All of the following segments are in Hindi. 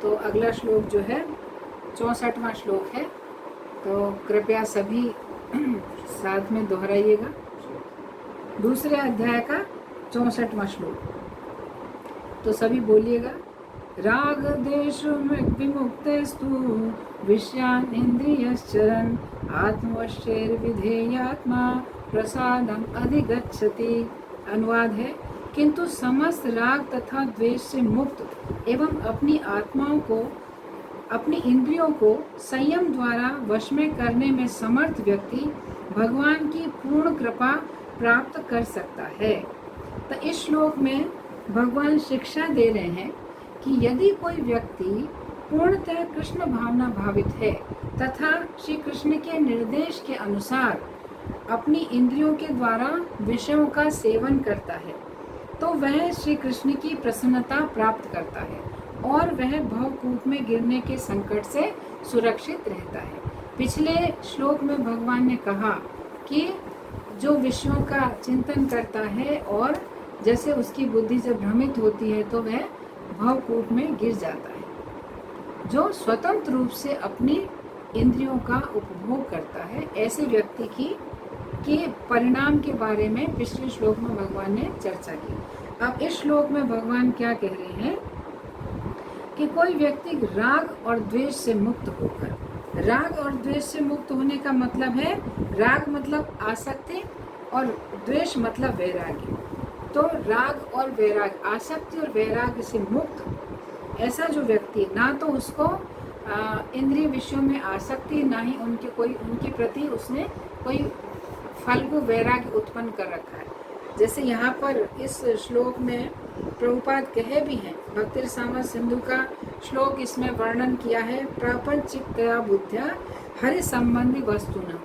तो अगला श्लोक जो है 64वां श्लोक है, तो कृपया सभी साथ में दोहराइएगा। दूसरे अध्याय का 64वां श्लोक, तो सभी बोलिएगा। राग द्वेष विमुक्तेस्तु विषयान इंद्रियश्चरन् आत्मवश्यैर्विधेयात्मा प्रसादम अधिगच्छति। अनुवाद है, किंतु समस्त राग तथा द्वेष से मुक्त एवं अपनी आत्माओं को, अपनी इंद्रियों को संयम द्वारा वश में करने में समर्थ व्यक्ति भगवान की पूर्ण कृपा प्राप्त कर सकता है। तो इस श्लोक में भगवान शिक्षा दे रहे हैं कि यदि कोई व्यक्ति पूर्णतः कृष्ण भावना भावित है तथा श्री कृष्ण के निर्देश के अनुसार अपनी इंद्रियों के द्वारा विषयों का सेवन करता है, तो वह श्री कृष्ण की प्रसन्नता प्राप्त करता है और वह भवकूप में गिरने के संकट से सुरक्षित रहता है। पिछले श्लोक में भगवान ने कहा कि जो विषयों का चिंतन करता है और जैसे उसकी बुद्धि से भ्रमित होती है तो वह भवकूप में गिर जाता है। जो स्वतंत्र रूप से अपनी इंद्रियों का उपभोग करता है, ऐसे व्यक्ति के परिणाम के बारे में पिछले श्लोक में भगवान ने चर्चा की। अब इस श्लोक में भगवान क्या कह रहे हैं कि कोई व्यक्ति राग और द्वेष से मुक्त होकर, राग और द्वेष से मुक्त होने का मतलब है, राग मतलब आसक्ति और द्वेष मतलब वैराग्य। तो राग और वैराग, आसक्ति और वैराग्य से मुक्त ऐसा जो व्यक्ति, ना तो उसको इंद्रिय विषयों में आसक्ति, ना ही उनके प्रति उसने कोई फल को वैराग्य उत्पन्न कर रखा है। जैसे यहाँ पर इस श्लोक में प्रभुपाद कहे भी हैं, भक्ति रसामृत सिंधु का श्लोक इसमें वर्णन किया है। प्रापंचिकतया बुद्ध्या हरि संबंधी वस्तुना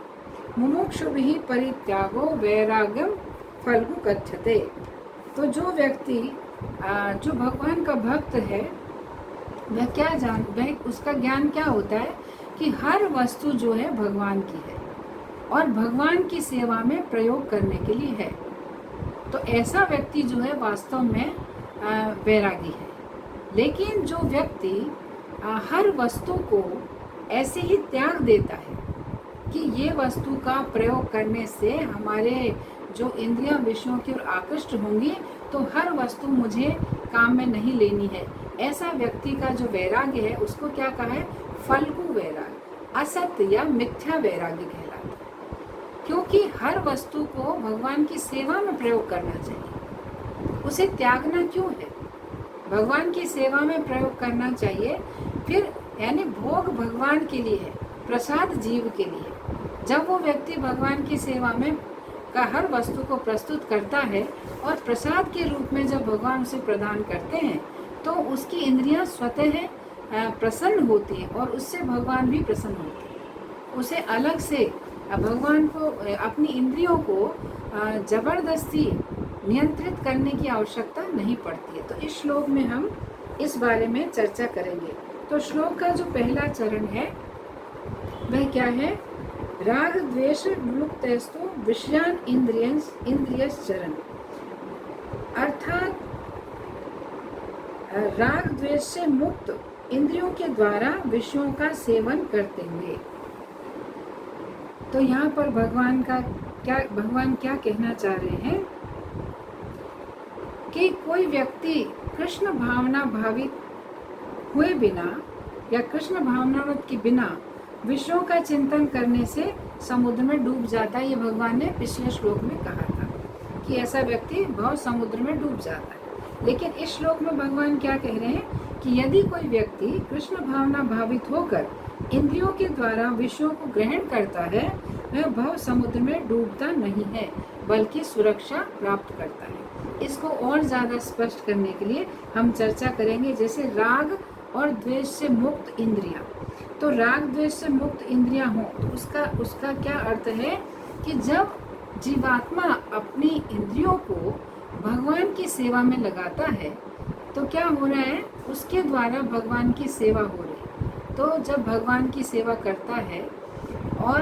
मुमुक्षुभिः परित्यागो वैराग्यम फल्गु कथ्यते। तो जो व्यक्ति जो भगवान का भक्त है वह उसका ज्ञान क्या होता है कि हर वस्तु जो है भगवान की है और भगवान की सेवा में प्रयोग करने के लिए है। तो ऐसा व्यक्ति जो है वास्तव में वैरागी है। लेकिन जो व्यक्ति हर वस्तु को ऐसे ही त्याग देता है कि ये वस्तु का प्रयोग करने से हमारे जो इंद्रियां विषयों की ओर आकृष्ट होंगी, तो हर वस्तु मुझे काम में नहीं लेनी है, ऐसा व्यक्ति का जो वैराग्य है उसको क्या कहा है? फल्गु वैराग्य, असत्य या मिथ्या वैराग्य कहलाता है। क्योंकि हर वस्तु को भगवान की सेवा में प्रयोग करना चाहिए, उसे त्यागना क्यों है? भगवान की सेवा में प्रयोग करना चाहिए। फिर यानी भोग भगवान के लिए है, प्रसाद जीव के लिए। जब वो व्यक्ति भगवान की सेवा में का हर वस्तु को प्रस्तुत करता है और प्रसाद के रूप में जब भगवान उसे प्रदान करते हैं, तो उसकी इंद्रियां स्वतः प्रसन्न होती हैं और उससे भगवान भी प्रसन्न होते हैं। उसे अलग से भगवान को, अपनी इंद्रियों को जबरदस्ती नियंत्रित करने की आवश्यकता नहीं पड़ती है। तो इस श्लोक में हम इस बारे में चर्चा करेंगे। तो श्लोक का जो पहला चरण है वह क्या है? राग द्वेष मुक्तस्तु विषयान इंद्रियश्चरन्, अर्थात राग द्वेष से मुक्त इंद्रियों के द्वारा विषयों का सेवन करते हुए। तो यहाँ पर भगवान क्या कहना चाह रहे हैं कि कोई व्यक्ति कृष्ण भावना भावित हुए बिना या कृष्ण भावनावत के बिना विषयों का चिंतन करने से समुद्र में डूब जाता है। ये भगवान ने पिछले श्लोक में कहा था कि ऐसा व्यक्ति भव समुद्र में डूब जाता है। लेकिन इस श्लोक में भगवान क्या कह रहे हैं कि यदि कोई व्यक्ति कृष्ण भावना भावित होकर इंद्रियों के द्वारा विषयों को ग्रहण करता है, वह भव समुद्र में डूबता नहीं है बल्कि सुरक्षा प्राप्त करता है। इसको और ज़्यादा स्पष्ट करने के लिए हम चर्चा करेंगे। जैसे राग और द्वेष से मुक्त इंद्रियां, तो राग द्वेष से मुक्त इंद्रियां हो तो उसका क्या अर्थ है कि जब जीवात्मा अपनी इंद्रियों को भगवान की सेवा में लगाता है तो क्या हो रहा है? उसके द्वारा भगवान की सेवा हो रही है। तो जब भगवान की सेवा करता है और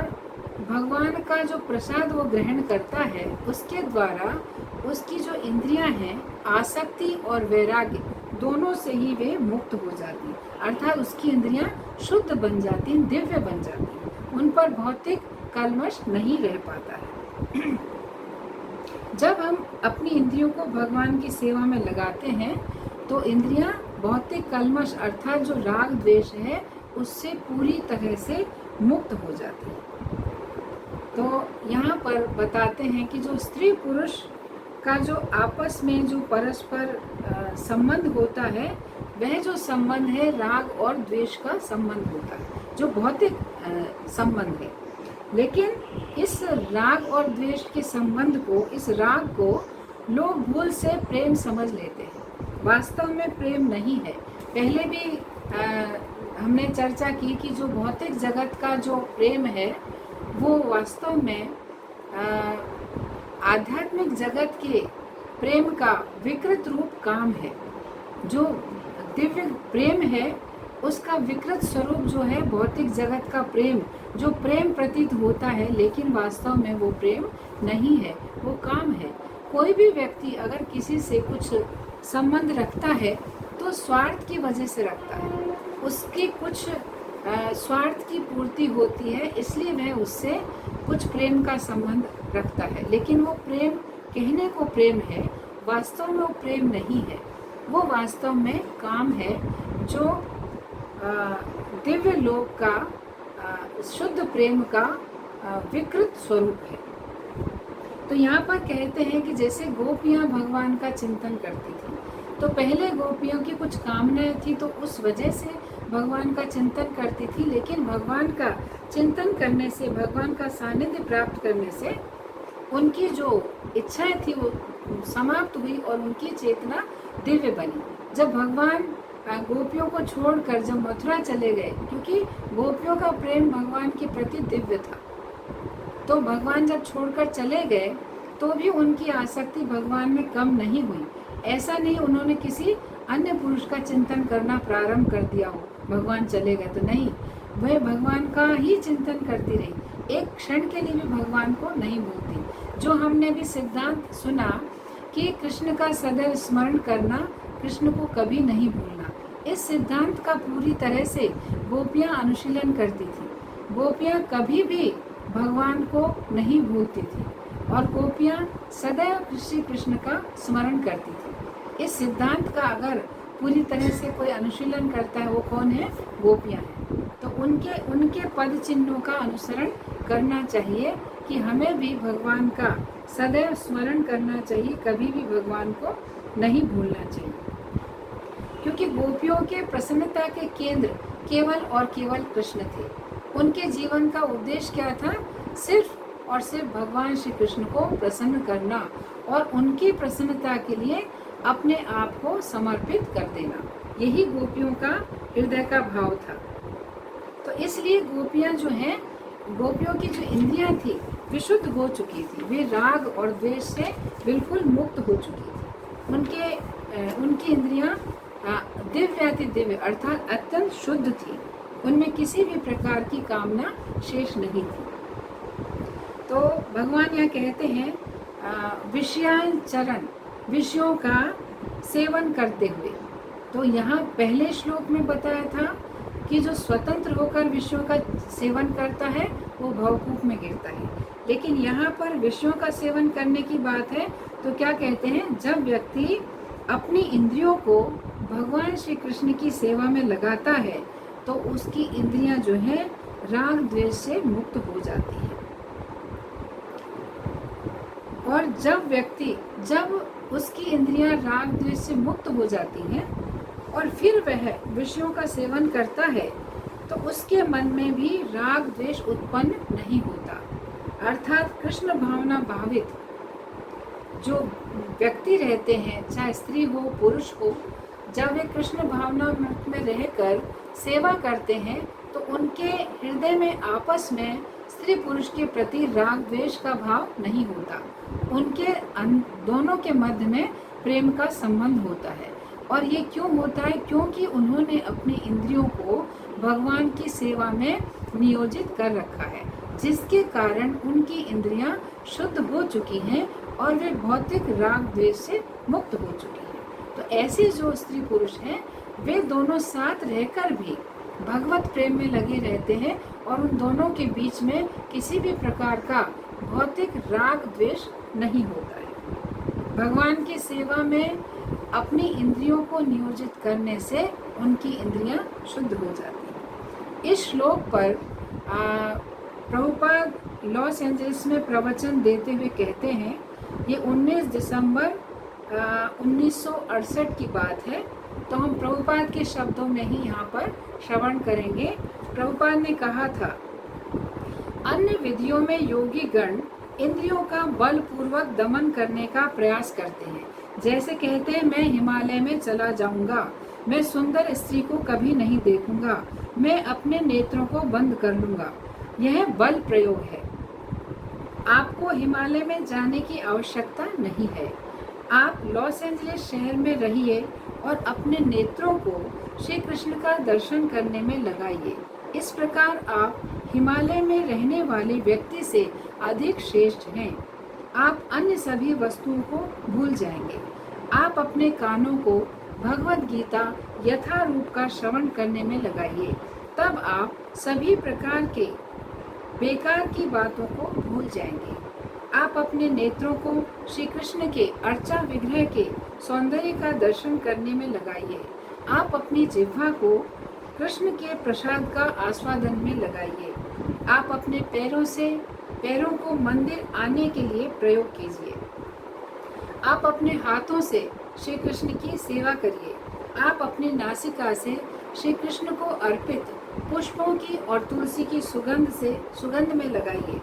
भगवान का जो प्रसाद वो ग्रहण करता है, उसके द्वारा उसकी जो इंद्रियां हैं आसक्ति और वैराग्य दोनों से ही वे मुक्त हो जाती हैं। अर्थात उसकी इंद्रियां शुद्ध बन जाती हैं, दिव्य बन जाती हैं, उन पर भौतिक कल्मश नहीं रह पाता है। जब हम अपनी इंद्रियों को भगवान की सेवा में लगाते हैं तो इंद्रियां भौतिक कल्मश अर्थात जो राग द्वेष है उससे पूरी तरह से मुक्त हो जाती है। तो यहाँ पर बताते हैं कि जो स्त्री पुरुष का जो आपस में जो परस्पर संबंध होता है, वह जो संबंध है राग और द्वेष का संबंध होता है, जो भौतिक संबंध है। लेकिन इस राग और द्वेष के संबंध को, इस राग को लोग भूल से प्रेम समझ लेते हैं, वास्तव में प्रेम नहीं है। पहले भी हमने चर्चा की कि जो भौतिक जगत का जो प्रेम है वो वास्तव में आध्यात्मिक जगत के प्रेम का विकृत रूप काम है। जो दिव्य प्रेम है उसका विकृत स्वरूप जो है भौतिक जगत का प्रेम, जो प्रेम प्रतीत होता है, लेकिन वास्तव में वो प्रेम नहीं है, वो काम है। कोई भी व्यक्ति अगर किसी से कुछ संबंध रखता है तो स्वार्थ की वजह से रखता है, उसकी कुछ स्वार्थ की पूर्ति होती है, इसलिए वह उससे कुछ प्रेम का संबंध रखता है। लेकिन वो प्रेम कहने को प्रेम है, वास्तव में वो प्रेम नहीं है, वो वास्तव में काम है, जो दिव्य लोक का शुद्ध प्रेम का विकृत स्वरूप है। तो यहाँ पर कहते हैं कि जैसे गोपियाँ भगवान का चिंतन करती थी, तो पहले गोपियों की कुछ कामनाएं थी तो उस वजह से भगवान का चिंतन करती थी, लेकिन भगवान का चिंतन करने से, भगवान का सानिध्य प्राप्त करने से उनकी जो इच्छाएं थी वो समाप्त हुई और उनकी चेतना दिव्य बनी। जब भगवान गोपियों को छोड़कर जब मथुरा चले गए, क्योंकि गोपियों का प्रेम भगवान के प्रति दिव्य था, तो भगवान जब छोड़कर चले गए तो भी उनकी आसक्ति भगवान में कम नहीं हुई। ऐसा नहीं उन्होंने किसी अन्य पुरुष का चिंतन करना प्रारंभ कर दिया हो, भगवान चले गए तो नहीं, वह भगवान का ही चिंतन करती रही, एक क्षण के लिए भी भगवान को नहीं भूलती। जो हमने भी सिद्धांत सुना कि कृष्ण का सदैव स्मरण करना, कृष्ण को कभी नहीं भूलना, इस सिद्धांत का पूरी तरह से गोपियाँ अनुशीलन करती थी। गोपियाँ कभी भी भगवान को नहीं भूलती थी और गोपियाँ सदैव श्री कृष्ण का स्मरण करती थी। इस सिद्धांत का अगर पूरी तरह से कोई अनुशीलन करता है वो कौन है? गोपियाँ हैं। तो उनके पद चिन्हों का अनुसरण करना चाहिए कि हमें भी भगवान का सदैव स्मरण करना चाहिए, कभी भी भगवान को नहीं भूलना चाहिए, क्योंकि गोपियों के प्रसन्नता के केंद्र केवल और केवल कृष्ण थे। उनके जीवन का उद्देश्य क्या था? सिर्फ और सिर्फ भगवान श्री कृष्ण को प्रसन्न करना और उनकी प्रसन्नता के लिए अपने आप को समर्पित कर देना, यही गोपियों का हृदय का भाव था। तो इसलिए गोपियाँ जो हैं, गोपियों की जो इंद्रियां थी विशुद्ध हो चुकी थी, वे राग और द्वेष से बिल्कुल मुक्त हो चुकी थी। उनकी इंद्रियां दिव्याति दिव्य अर्थात अत्यंत शुद्ध थी, उनमें किसी भी प्रकार की कामना शेष नहीं थी। तो भगवान यहाँ कहते हैं विषयाचरण, विषयों का सेवन करते हुए। तो यहाँ पहले श्लोक में बताया था कि जो स्वतंत्र होकर विषयों का सेवन करता है वो भवकूप में गिरता है, लेकिन यहाँ पर विषयों का सेवन करने की बात है। तो क्या कहते हैं? जब व्यक्ति अपनी इंद्रियों को भगवान श्री कृष्ण की सेवा में लगाता है तो उसकी इंद्रियां जो है राग द्वेष से मुक्त हो जाती है। और जब उसकी इंद्रियां राग द्वेष से मुक्त हो जाती हैं और फिर वह विषयों का सेवन करता है तो उसके मन में भी राग द्वेष उत्पन्न नहीं होता, अर्थात कृष्ण भावना भावित जो व्यक्ति रहते हैं, चाहे स्त्री हो पुरुष हो, जब वे कृष्ण भावना में रहकर सेवा करते हैं तो उनके हृदय में आपस में स्त्री पुरुष के प्रति राग द्वेष का भाव नहीं होता, उनके दोनों के मध्य में प्रेम का संबंध होता है। और ये क्यों होता है? क्योंकि उन्होंने अपनी इंद्रियों को भगवान की सेवा में नियोजित कर रखा है, जिसके कारण उनकी इंद्रियां शुद्ध हो चुकी हैं और वे भौतिक राग द्वेष से मुक्त हो चुकी हैं। तो ऐसे जो स्त्री पुरुष हैं वे दोनों साथ रहकर भी भगवत प्रेम में लगे रहते हैं और उन दोनों के बीच में किसी भी प्रकार का भौतिक राग द्वेष नहीं होता है। भगवान की सेवा में अपनी इंद्रियों को नियोजित करने से उनकी इंद्रियां शुद्ध हो जाती हैं। इस श्लोक पर प्रभुपाद लॉस एंजल्स में प्रवचन देते हुए कहते हैं, ये 19 दिसंबर 1968 की बात है। तो हम प्रभुपाद के शब्दों में ही यहाँ पर श्रवण करेंगे। प्रभुपाद ने कहा था, अन्य विधियों में योगी गण इंद्रियों का बलपूर्वक दमन करने का प्रयास करते हैं। जैसे कहते हैं, मैं हिमालय में चला जाऊंगा, मैं सुंदर स्त्री को कभी नहीं देखूंगा, मैं अपने नेत्रों को बंद कर लूंगा। यह बल प्रयोग है। आपको हिमालय में जाने की आवश्यकता नहीं है। आप लॉस एंजलिस शहर में रहिए और अपने नेत्रों को श्री कृष्ण का दर्शन करने में लगाइए। इस प्रकार आप हिमालय में रहने वाले व्यक्ति से अधिक श्रेष्ठ हैं। आप अन्य सभी वस्तुओं को भूल जाएंगे। आप अपने कानों को भगवत गीता यथारूप का श्रवण करने में लगाइए। तब आप सभी प्रकार के बेकार की बातों को भूल जाएंगे। आप अपने नेत्रों को श्री कृष्ण के अर्चा विग्रह के सौंदर्य का दर्शन करने में लगाइए। आप अपनी जिह्वा को कृष्ण के प्रसाद का आस्वादन में लगाइए। आप अपने पैरों को मंदिर आने के लिए प्रयोग कीजिए। आप अपने हाथों से श्री कृष्ण की सेवा करिए। आप अपनी नासिका से श्री कृष्ण को अर्पित पुष्पों की और तुलसी की सुगंध में लगाइए।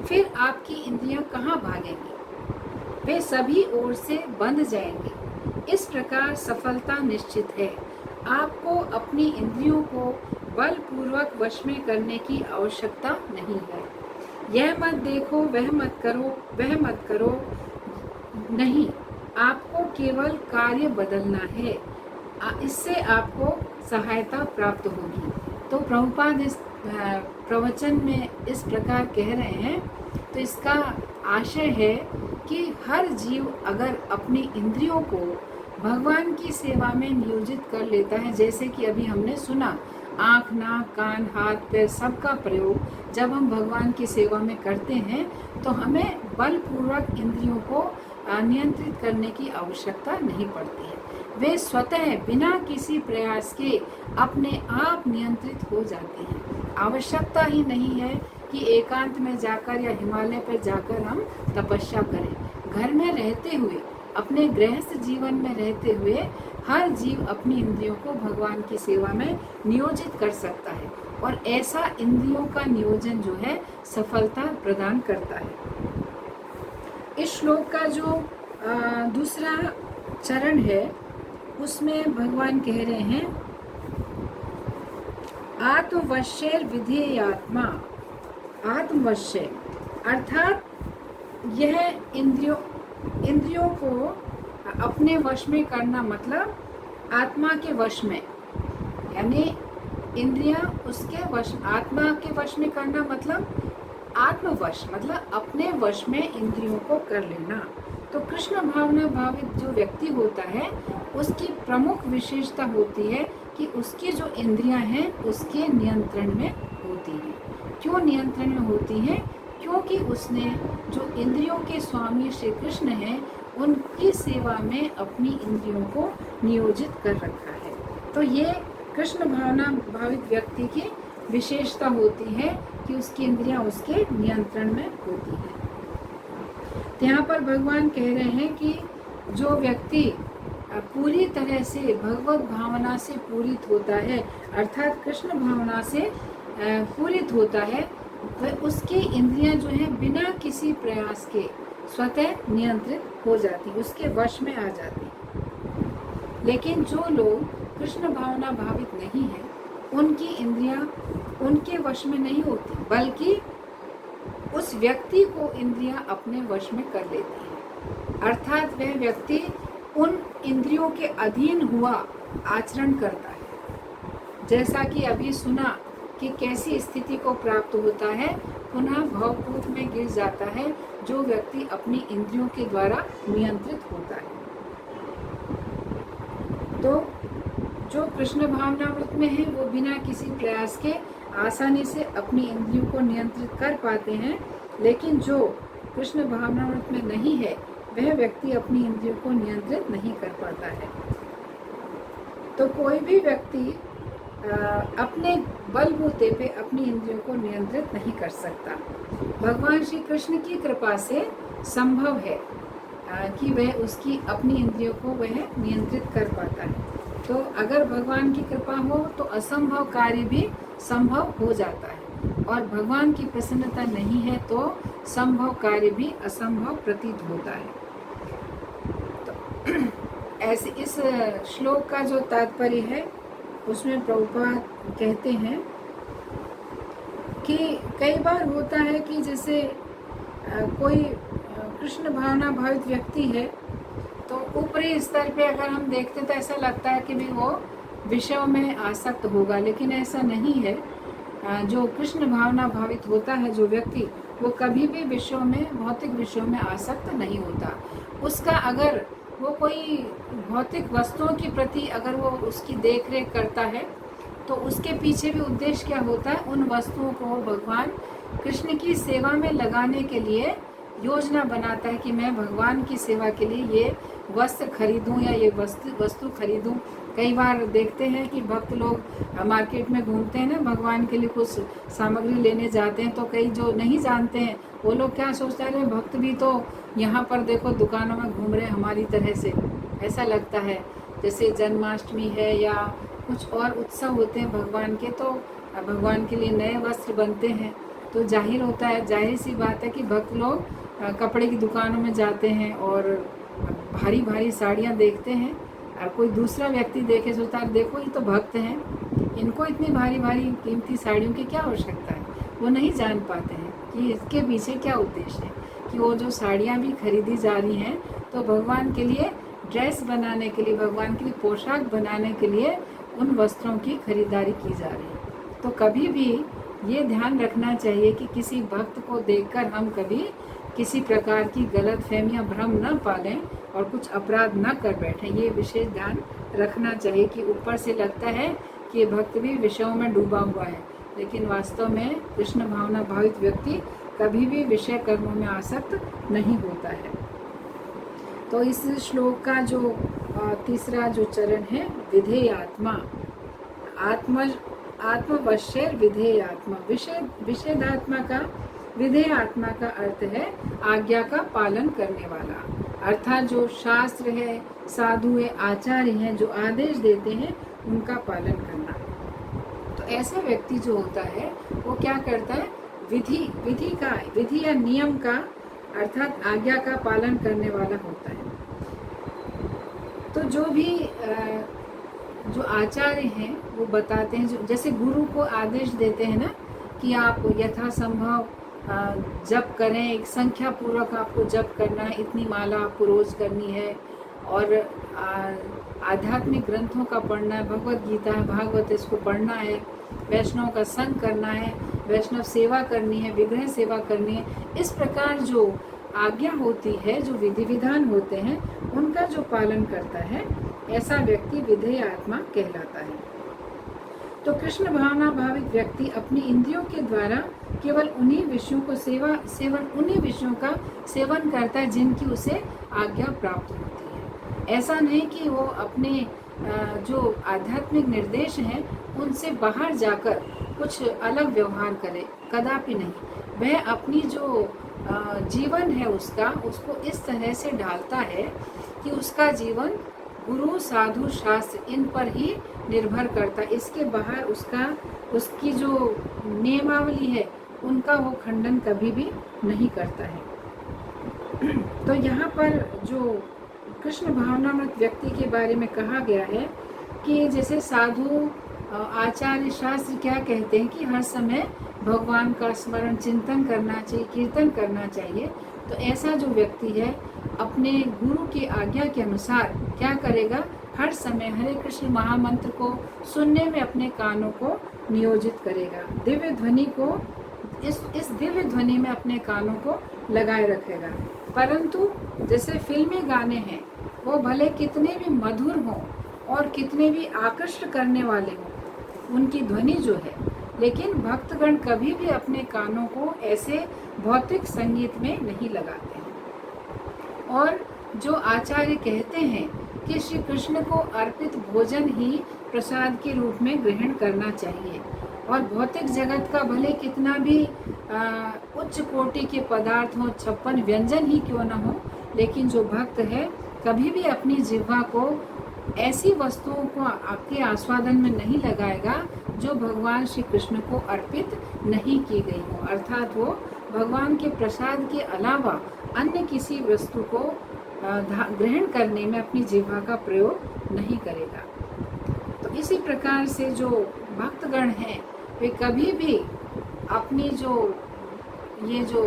फिर आपकी इंद्रियां कहाँ भागेंगी? वे सभी ओर से बंध जाएंगी। इस प्रकार सफलता निश्चित है। आपको अपनी इंद्रियों को बलपूर्वक वश में करने की आवश्यकता नहीं है। यह मत देखो, वह मत करो, वह मत करो नहीं, आपको केवल कार्य बदलना है। इससे आपको सहायता प्राप्त होगी। तो प्रभुपाद इस प्रवचन में इस प्रकार कह रहे हैं। तो इसका आशय है कि हर जीव अगर अपनी इंद्रियों को भगवान की सेवा में नियोजित कर लेता है, जैसे कि अभी हमने सुना, आँख, नाक, कान, हाथ, पैर सबका प्रयोग जब हम भगवान की सेवा में करते हैं तो हमें बलपूर्वक इंद्रियों को नियंत्रित करने की आवश्यकता नहीं पड़ती है। वे स्वतः बिना किसी प्रयास के अपने आप नियंत्रित हो जाते हैं। आवश्यकता ही नहीं है कि एकांत में जाकर या हिमालय पर जाकर हम तपस्या करें। घर में रहते हुए, अपने गृहस्थ जीवन में रहते हुए हर जीव अपनी इंद्रियों को भगवान की सेवा में नियोजित कर सकता है और ऐसा इंद्रियों का नियोजन जो है सफलता प्रदान करता है। इस श्लोक का जो दूसरा चरण है उसमें भगवान कह रहे हैं, आत्मवश्य विधेयात्मा। आत्मवश्य अर्थात यह इंद्रियों को अपने वश में करना, मतलब आत्मा के वश में, यानी इंद्रियां उसके वश, आत्मा के वश में करना मतलब आत्मवश, मतलब अपने वश में इंद्रियों को कर लेना। तो कृष्ण भावना भावित जो व्यक्ति होता है उसकी प्रमुख विशेषता होती है कि उसकी जो इंद्रियां हैं उसके नियंत्रण में होती हैं। क्यों नियंत्रण में होती हैं? क्योंकि उसने जो इंद्रियों के स्वामी श्री कृष्ण हैं उनकी सेवा में अपनी इंद्रियों को नियोजित कर रखा है। तो ये कृष्ण भावना भावित व्यक्ति की विशेषता होती है कि उसकी इंद्रियां उसके नियंत्रण में होती है। तो यहाँ पर भगवान कह रहे हैं कि जो व्यक्ति पूरी तरह से भगवत भावना से पूरित होता है, अर्थात कृष्ण भावना से पूरित होता है, वह उसकी इंद्रियां जो है बिना किसी प्रयास के स्वतः नियंत्रित हो जाती, उसके वश में आ जाती। लेकिन जो लोग कृष्ण भावना भावित नहीं है उनकी इंद्रियां उनके वश में नहीं होती, बल्कि उस व्यक्ति को इंद्रियां अपने वश में कर लेती हैं। अर्थात वह व्यक्ति उन इंद्रियों के अधीन हुआ आचरण करता है। जैसा कि अभी सुना कि कैसी स्थिति को प्राप्त होता है, पुनः भवकूप में गिर जाता है जो व्यक्ति अपनी इंद्रियों के द्वारा नियंत्रित होता है। तो जो कृष्ण भावनामृत में है वो बिना किसी प्रयास के आसानी से अपनी इंद्रियों को नियंत्रित कर पाते हैं, लेकिन जो कृष्ण भावनामृत में नहीं है वह व्यक्ति अपनी इंद्रियों को नियंत्रित नहीं कर पाता है। तो कोई भी व्यक्ति अपने बलबूते पे अपनी इंद्रियों को नियंत्रित नहीं कर सकता। भगवान श्री कृष्ण की कृपा से संभव है कि वह उसकी अपनी इंद्रियों को वह नियंत्रित कर पाता है। तो अगर भगवान की कृपा हो तो असंभव कार्य भी संभव हो जाता है, और भगवान की प्रसन्नता नहीं है तो संभव कार्य भी असंभव प्रतीत होता है। तो ऐसे इस श्लोक का जो तात्पर्य है उसमें प्रभुपाद कहते हैं कि कई बार होता है कि जैसे कोई कृष्ण भावना भावित व्यक्ति है तो ऊपरी स्तर पे अगर हम देखते तो ऐसा लगता है कि भी वो विषयों में आसक्त होगा, लेकिन ऐसा नहीं है। जो कृष्ण भावना भावित होता है जो व्यक्ति, वो कभी भी विषयों में, भौतिक विषयों में आसक्त नहीं होता। उसका अगर वो कोई भौतिक वस्तुओं के प्रति अगर वो उसकी देख रेख करता है तो उसके पीछे भी उद्देश्य क्या होता है, उन वस्तुओं को भगवान कृष्ण की सेवा में लगाने के लिए योजना बनाता है कि मैं भगवान की सेवा के लिए ये वस्त्र खरीदूं या ये वस्तु खरीदूं। कई बार देखते हैं कि भक्त लोग मार्केट में घूमते हैं ना, भगवान के लिए कुछ सामग्री लेने जाते हैं, तो कई जो नहीं जानते हैं वो लोग क्या सोचते हैं, भक्त भी तो यहाँ पर देखो दुकानों में घूम रहे हमारी तरह से। ऐसा लगता है जैसे जन्माष्टमी है या कुछ और उत्सव होते हैं भगवान के, तो भगवान के लिए नए वस्त्र बनते हैं, तो जाहिर होता है, जाहिर सी बात है कि भक्त लोग कपड़े की दुकानों में जाते हैं और भारी भारी साड़ियाँ देखते हैं, और कोई दूसरा व्यक्ति देखे सोचता है देखो ये तो भक्त हैं, इनको इतनी भारी भारी कीमती साड़ियों की क्या आवश्यकता है। वो नहीं जान पाते हैं कि इसके पीछे क्या उद्देश्य है, कि वो जो साड़ियाँ भी खरीदी जा रही हैं तो भगवान के लिए ड्रेस बनाने के लिए, भगवान के लिए पोशाक बनाने के लिए उन वस्त्रों की खरीदारी की जा रही है। तो कभी भी ये ध्यान रखना चाहिए कि किसी भक्त को देखकर हम कभी किसी प्रकार की गलत फहमियाँ, भ्रम न पालें और कुछ अपराध न कर बैठें। ये विशेष ध्यान रखना चाहिए कि ऊपर से लगता है कि ये भक्त भी विषयों में डूबा हुआ है, लेकिन वास्तव में कृष्ण भावना भावित व्यक्ति कभी भी विषय कर्मों में आसक्त नहीं होता है। तो इस श्लोक का जो तीसरा जो चरण है, विधेय आत्मा, आत्मवश्य विधेय आत्मा। विषेधात्मा का, विधेय आत्मा का अर्थ है आज्ञा का पालन करने वाला, अर्थात जो शास्त्र है, साधु है, आचार्य हैं, जो आदेश देते हैं उनका पालन करना। तो ऐसा व्यक्ति जो होता है वो क्या करता है, विधि या नियम का, अर्थात आज्ञा का पालन करने वाला होता है। तो जो भी जो आचार्य हैं वो बताते हैं, जो जैसे गुरु को आदेश देते हैं ना कि आप यथासंभव जप करें, एक संख्या पूर्वक आपको जप करना है, इतनी माला आपको रोज करनी है, और आध्यात्मिक ग्रंथों का पढ़ना है, भगवत गीता है, भागवत, इसको पढ़ना है, वैष्णव का संग करना है, वैष्णव सेवा करनी है, विग्रह सेवा करनी है। इस प्रकार जो आज्ञा होती है, जो विधि विधान होते हैं, उनका जो पालन करता है, ऐसा व्यक्ति विधेय आत्मा कहलाता है। तो कृष्ण भावना भावित व्यक्ति अपनी इंद्रियों के द्वारा केवल उन्हीं विषयों को उन्हीं विषयों का सेवन करता है जिनकी उसे आज्ञा प्राप्त होती है। ऐसा नहीं कि वो अपने जो आध्यात्मिक निर्देश हैं उनसे बाहर जाकर कुछ अलग व्यवहार करे, कदापि नहीं। वह अपनी जो जीवन है उसको इस तरह से ढालता है कि उसका जीवन गुरु, साधु, शास्त्र, इन पर ही निर्भर करता है। इसके बाहर उसकी जो नियमावली है उनका वो खंडन कभी भी नहीं करता है। तो यहाँ पर जो कृष्ण भावनामृत व्यक्ति के बारे में कहा गया है कि जैसे साधु, आचार्य, शास्त्र क्या कहते हैं कि हर समय भगवान का स्मरण, चिंतन करना चाहिए, कीर्तन करना चाहिए। तो ऐसा जो व्यक्ति है अपने गुरु की आज्ञा के अनुसार क्या करेगा, हर समय हरे कृष्ण महामंत्र को सुनने में अपने कानों को नियोजित करेगा, दिव्य ध्वनि को, इस दिव्य ध्वनि में अपने कानों को लगाए रखेगा। परंतु जैसे फिल्मी गाने हैं वो भले कितने भी मधुर हों, और कितने भी आकर्षण करने वाले हों उनकी ध्वनि जो है, लेकिन भक्तगण कभी भी अपने कानों को ऐसे भौतिक संगीत में नहीं लगाते हैं। और जो आचार्य कहते हैं कि श्री कृष्ण को अर्पित भोजन ही प्रसाद के रूप में ग्रहण करना चाहिए, और भौतिक जगत का भले कितना भी उच्च कोटि के पदार्थ हो, 56 व्यंजन ही क्यों न हो, लेकिन जो भक्त है कभी भी अपनी जिह्वा को ऐसी वस्तुओं को आपके आस्वादन में नहीं लगाएगा जो भगवान श्री कृष्ण को अर्पित नहीं की गई हो, अर्थात वो भगवान के प्रसाद के अलावा अन्य किसी वस्तु को ग्रहण करने में अपनी जिह्वा का प्रयोग नहीं करेगा। तो इसी प्रकार से जो भक्तगण हैं वे कभी भी अपनी जो ये जो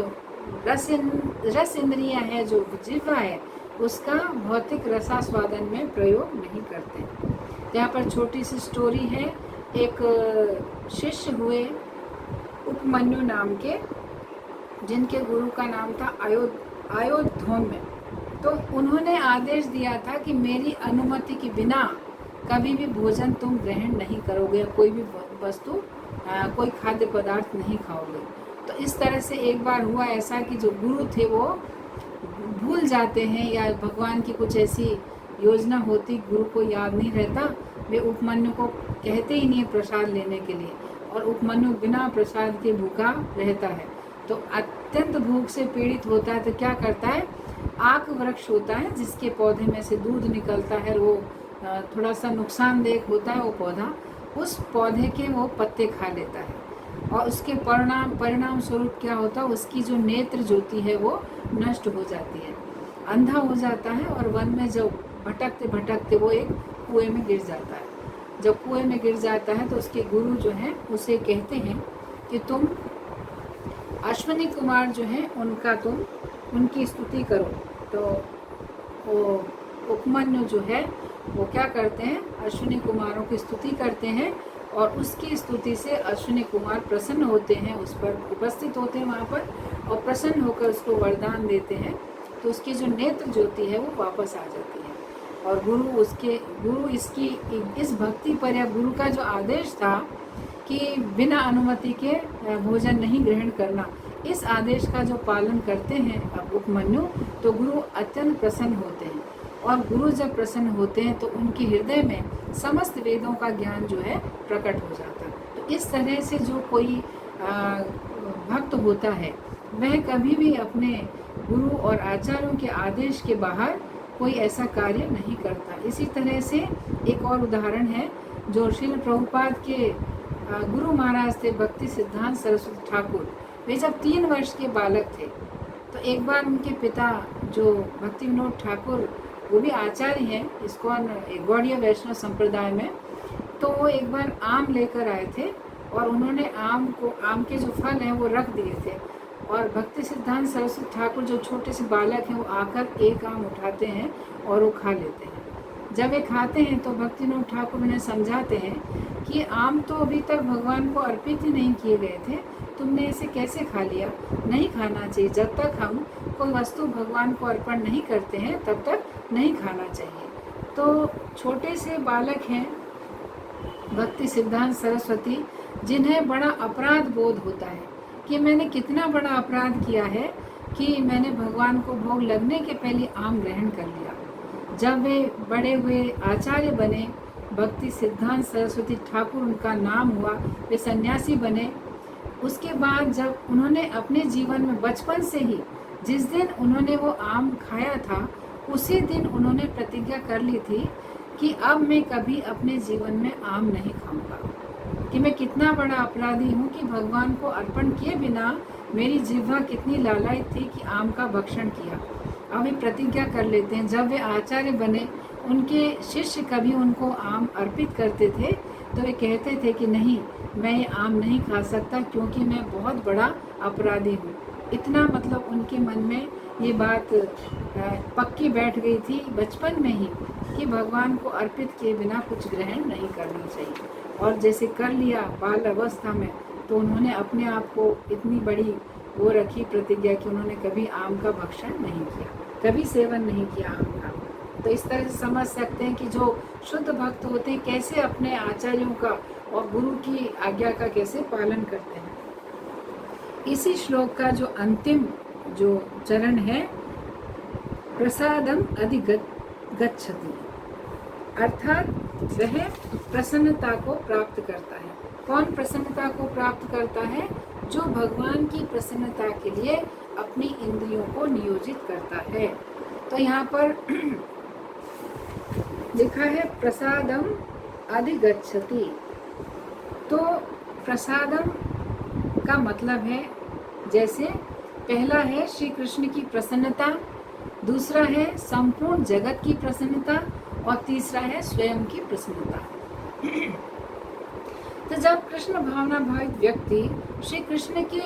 रस इंद्रियां है, जो जिह्वा है, उसका भौतिक रसास्वादन में प्रयोग नहीं करते। यहाँ पर छोटी सी स्टोरी है। एक शिष्य हुए उपमन्यु नाम के, जिनके गुरु का नाम था आयोधौम्य। तो उन्होंने आदेश दिया था कि मेरी अनुमति के बिना कभी भी भोजन तुम ग्रहण नहीं करोगे, कोई भी वस्तु, कोई खाद्य पदार्थ नहीं खाओगे। तो इस तरह से एक बार हुआ ऐसा कि जो गुरु थे वो भूल जाते हैं, या भगवान की कुछ ऐसी योजना होती, गुरु को याद नहीं रहता, वे उपमन्यु को कहते ही नहीं प्रसाद लेने के लिए, और उपमन्यु बिना प्रसाद के भूखा रहता है। तो अत्यंत भूख से पीड़ित होता है, तो क्या करता है, आक वृक्ष होता है जिसके पौधे में से दूध निकलता है, वो थोड़ा सा नुकसानदेह होता है वो पौधा, उस पौधे के वो पत्ते खा लेता है, और उसके परिणाम स्वरूप क्या होता है, उसकी जो नेत्र ज्योति है वो नष्ट हो जाती है, अंधा हो जाता है, और वन में जब भटकते भटकते वो एक कुएं में गिर जाता है। जब कुएं में गिर जाता है तो उसके गुरु जो हैं उसे कहते हैं कि तुम अश्विनी कुमार जो हैं तुम उनकी स्तुति करो। तो वो उपमन्यु जो है वो क्या करते हैं, अश्विनी कुमारों की स्तुति करते हैं, और उसकी स्तुति से अश्विनी कुमार प्रसन्न होते हैं, उस पर उपस्थित होते हैं वहाँ पर, और प्रसन्न होकर उसको वरदान देते हैं। तो उसकी जो नेत्र ज्योति है वो वापस आ जाती है, और गुरु इसकी इस भक्ति पर, या गुरु का जो आदेश था कि बिना अनुमति के भोजन नहीं ग्रहण करना, इस आदेश का जो पालन करते हैं अब उपमन्यु, तो गुरु अत्यंत प्रसन्न होते हैं। और गुरु जब प्रसन्न होते हैं तो उनके हृदय में समस्त वेदों का ज्ञान जो है प्रकट हो जाता है। तो इस तरह से जो कोई भक्त होता है वह कभी भी अपने गुरु और आचार्यों के आदेश के बाहर कोई ऐसा कार्य नहीं करता। इसी तरह से एक और उदाहरण है, जो श्रील प्रभुपाद के गुरु महाराज थे भक्ति सिद्धांत सरस्वती ठाकुर। वे जब 3 वर्ष के बालक थे तो एक बार उनके पिता जो भक्ति विनोद ठाकुर, वो भी आचार्य हैं इस्कॉन गौड़ीय वैष्णव संप्रदाय में, तो वो एक बार आम लेकर आए थे, और उन्होंने आम के जो फल हैं वो रख दिए थे, और भक्ति सिद्धांत सरस्वती ठाकुर जो छोटे से बालक हैं वो आकर एक आम उठाते हैं और वो खा लेते हैं। जब वे खाते हैं तो भक्ति विनोद ठाकुर उन्हें समझाते हैं कि आम तो अभी तक भगवान को अर्पित ही नहीं किए गए थे, तुमने इसे कैसे खा लिया, नहीं खाना चाहिए। जब तक हम कोई वस्तु भगवान को अर्पण नहीं करते हैं तब तक नहीं खाना चाहिए। तो छोटे से बालक हैं भक्ति सिद्धांत सरस्वती, जिन्हें बड़ा अपराध बोध होता है कि मैंने कितना बड़ा अपराध किया है कि मैंने भगवान को भोग लगने के पहले आम ग्रहण कर लिया। जब वे बड़े हुए आचार्य बने, भक्ति सिद्धांत सरस्वती ठाकुर उनका नाम हुआ, वे सन्यासी बने, उसके बाद जब उन्होंने अपने जीवन में बचपन से ही जिस दिन उन्होंने वो आम खाया था उसी दिन उन्होंने प्रतिज्ञा कर ली थी कि अब मैं कभी अपने जीवन में आम नहीं खाऊंगा, कि मैं कितना बड़ा अपराधी हूँ कि भगवान को अर्पण किए बिना मेरी जिह्वा कितनी लालायित थी कि आम का भक्षण किया। अब वे प्रतिज्ञा कर लेते हैं। जब वे आचार्य बने, उनके शिष्य कभी उनको आम अर्पित करते थे तो वे कहते थे कि नहीं, मैं ये आम नहीं खा सकता क्योंकि मैं बहुत बड़ा अपराधी हूँ। इतना मतलब उनके मन में ये बात पक्की बैठ गई थी बचपन में ही कि भगवान को अर्पित किए बिना कुछ ग्रहण नहीं करना चाहिए। और जैसे कर लिया बाल अवस्था में, तो उन्होंने अपने आप को इतनी बड़ी वो रखी प्रतिज्ञा कि उन्होंने कभी आम का भक्षण नहीं किया, कभी सेवन नहीं किया आम का। तो इस तरह से समझ सकते हैं कि जो शुद्ध भक्त होते हैं कैसे अपने आचार्यों का और गुरु की आज्ञा का कैसे पालन करते हैं। इसी श्लोक का जो अंतिम जो चरण है, प्रसादम अधिगच्छति, अर्थात वह प्रसन्नता को प्राप्त करता है। कौन प्रसन्नता को प्राप्त करता है? जो भगवान की प्रसन्नता के लिए अपनी इंद्रियों को नियोजित करता है। तो यहाँ पर लिखा है प्रसादम अधिगच्छति। तो प्रसादम का मतलब है, जैसे पहला है श्री कृष्ण की प्रसन्नता, दूसरा है संपूर्ण जगत की प्रसन्नता और तीसरा है स्वयं की प्रसन्नता। तो जब कृष्ण भावना भावित व्यक्ति श्री कृष्ण के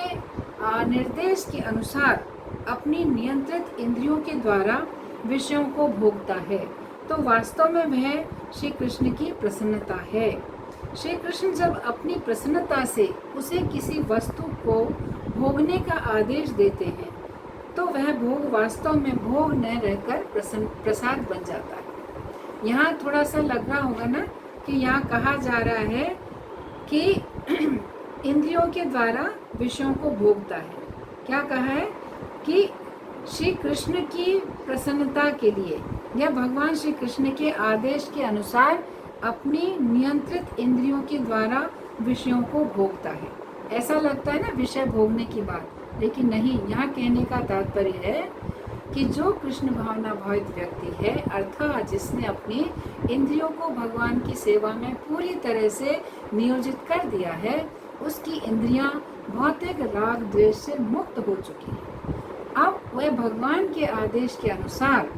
निर्देश के अनुसार अपनी नियंत्रित इंद्रियों के द्वारा विषयों को भोगता है, तो वास्तव में वह श्री कृष्ण की प्रसन्नता है। श्री कृष्ण जब अपनी प्रसन्नता से उसे किसी वस्तु को भोगने का आदेश देते हैं, तो वह भोग वास्तव में भोग न रहकर प्रसाद बन जाता है। यहाँ थोड़ा सा लग रहा होगा ना कि यहाँ कहा जा रहा है कि इंद्रियों के द्वारा विषयों को भोगता है। क्या कहा है कि श्री कृष्ण की प्रसन्नता के लिए या भगवान श्री कृष्ण के आदेश के अनुसार अपनी नियंत्रित इंद्रियों के द्वारा विषयों को भोगता है। ऐसा लगता है ना विषय भोगने की बात, लेकिन नहीं। यहाँ कहने का तात्पर्य है कि जो कृष्ण भावना भावित व्यक्ति है, अर्थात जिसने अपनी इंद्रियों को भगवान की सेवा में पूरी तरह से नियोजित कर दिया है, उसकी इंद्रियां भौतिक राग द्वेष से मुक्त हो चुकी हैं। अब वह भगवान के आदेश के अनुसार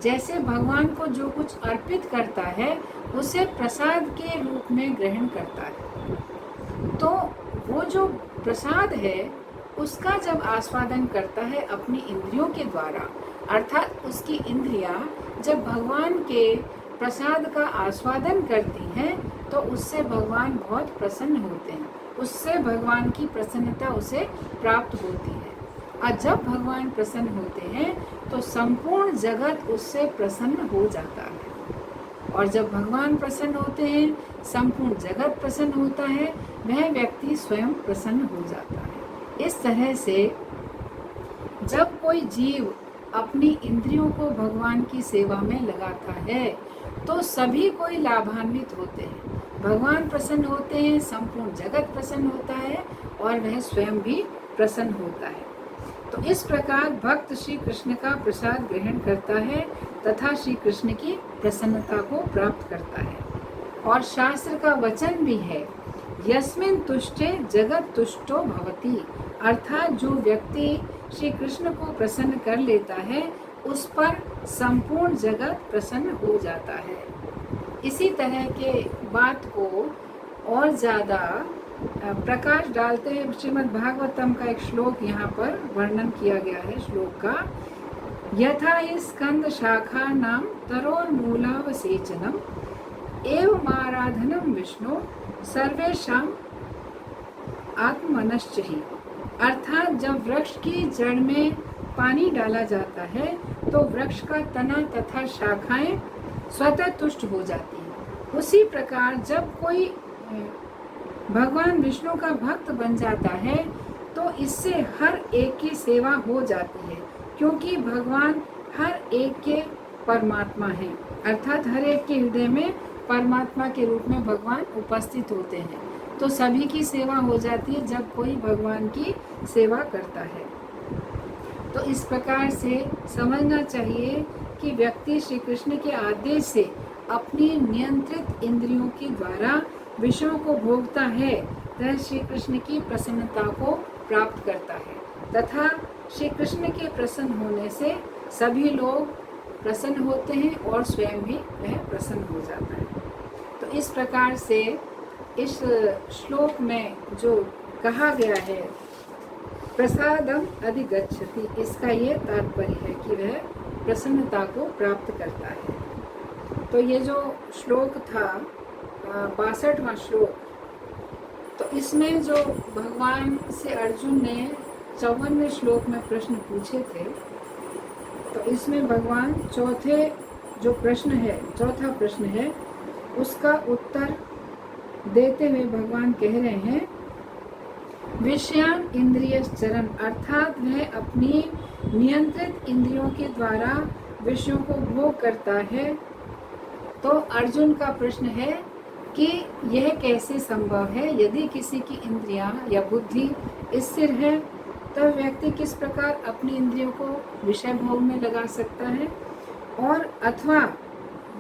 जैसे भगवान को जो कुछ अर्पित करता है उसे प्रसाद के रूप में ग्रहण करता है। तो वो जो प्रसाद है उसका जब आस्वादन करता है अपनी इंद्रियों के द्वारा, अर्थात उसकी इंद्रियां जब भगवान के प्रसाद का आस्वादन करती हैं, तो उससे भगवान बहुत प्रसन्न होते हैं, उससे भगवान की प्रसन्नता उसे प्राप्त होती है। और जब भगवान प्रसन्न होते हैं तो संपूर्ण जगत उससे प्रसन्न हो जाता है। और जब भगवान प्रसन्न होते हैं, संपूर्ण जगत प्रसन्न होता है, वह व्यक्ति स्वयं प्रसन्न हो जाता है। इस तरह से जब कोई जीव अपनी इंद्रियों को भगवान की सेवा में लगाता है, तो सभी कोई लाभान्वित होते हैं। भगवान प्रसन्न होते हैं, संपूर्ण जगत प्रसन्न होता है और वह स्वयं भी प्रसन्न होता है। तो इस प्रकार भक्त श्री कृष्ण का प्रसाद ग्रहण करता है तथा श्री कृष्ण की प्रसन्नता को प्राप्त करता है। और शास्त्र का वचन भी है, यस्मिन् तुष्टे जगत तुष्टो भवति, अर्थात जो व्यक्ति श्री कृष्ण को प्रसन्न कर लेता है उस पर संपूर्ण जगत प्रसन्न हो जाता है। इसी तरह के बात को और ज़्यादा प्रकाश डालते हैं श्रीमद् भागवतम का एक श्लोक यहाँ पर वर्णन किया गया है। श्लोक का यथा हि स्कंद शाखा नाम तरोर्मूलावसेचनम एवं आराधनम विष्णु सर्वेषां आत्मनश्च ही, अर्थात जब वृक्ष की जड़ में पानी डाला जाता है तो वृक्ष का तना तथा शाखाएं स्वतः तुष्ट हो जाती हैं। उसी प्रकार जब कोई भगवान विष्णु का भक्त बन जाता है तो इससे हर एक की सेवा हो जाती है, क्योंकि भगवान हर एक के परमात्मा हैं, अर्थात हर एक के हृदय में परमात्मा के रूप में भगवान उपस्थित होते हैं। तो सभी की सेवा हो जाती है जब कोई भगवान की सेवा करता है। तो इस प्रकार से समझना चाहिए कि व्यक्ति श्री कृष्ण के आदेश से अपनी नियंत्रित इंद्रियों के द्वारा विषयों को भोगता है, वह श्री कृष्ण की प्रसन्नता को प्राप्त करता है तथा श्री कृष्ण के प्रसन्न होने से सभी लोग प्रसन्न होते हैं और स्वयं भी वह प्रसन्न हो जाता है। तो इस प्रकार से इस श्लोक में जो कहा गया है प्रसादम अधिगच्छति, इसका ये तात्पर्य है कि वह प्रसन्नता को प्राप्त करता है। तो ये जो श्लोक था 62वां श्लोक, तो इसमें जो भगवान से अर्जुन ने 54वें श्लोक में प्रश्न पूछे थे, तो इसमें भगवान चौथे जो प्रश्न है, चौथा प्रश्न है, उसका उत्तर देते हुए भगवान कह रहे हैं, विषयान इंद्रिय चरम, अर्थात वह अपनी नियंत्रित इंद्रियों के द्वारा विषयों को भोग करता है। तो अर्जुन का प्रश्न है कि यह कैसे संभव है? यदि किसी की इंद्रियां या बुद्धि स्थिर है तो व्यक्ति किस प्रकार अपनी इंद्रियों को विषय भोग में लगा सकता है? और अथवा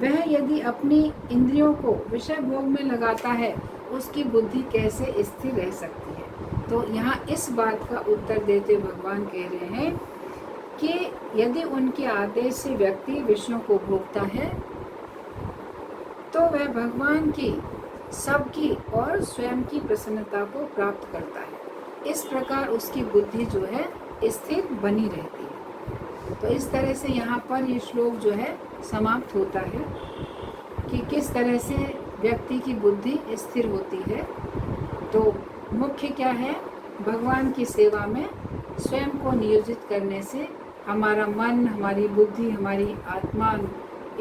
वह यदि अपनी इंद्रियों को विषय भोग में लगाता है, उसकी बुद्धि कैसे स्थिर रह सकती है? तो यहाँ इस बात का उत्तर देते भगवान कह रहे हैं कि यदि उनके आदेश से व्यक्ति विषयों को भोगता है तो वह भगवान की, सबकी और स्वयं की प्रसन्नता को प्राप्त करता है। इस प्रकार उसकी बुद्धि जो है स्थिर बनी रहती है। तो इस तरह से यहाँ पर ये श्लोक जो है समाप्त होता है कि किस तरह से व्यक्ति की बुद्धि स्थिर होती है। तो मुख्य क्या है? भगवान की सेवा में स्वयं को नियोजित करने से हमारा मन, हमारी बुद्धि, हमारी आत्मा,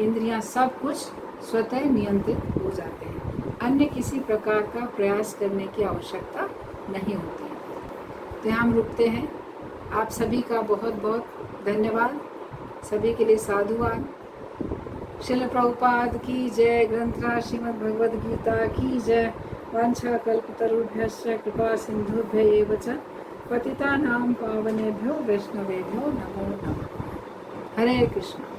इंद्रियां सब कुछ स्वतः नियंत्रित हो जाते हैं। अन्य किसी प्रकार का प्रयास करने की आवश्यकता नहीं होती है। तो हम रुकते हैं। आप सभी का बहुत बहुत धन्यवाद। सभी के लिए साधुवाद। श्रील प्रभुपाद की जय। ग्रंथराज श्रीमद् भगवद गीता की जय। वांछा कल्पतरुभ्यश्च कृपा सिंधुभ्य एव च पतितानां पावनेभ्यो वैष्णवेभ्यो नमो नमः। हरे कृष्ण।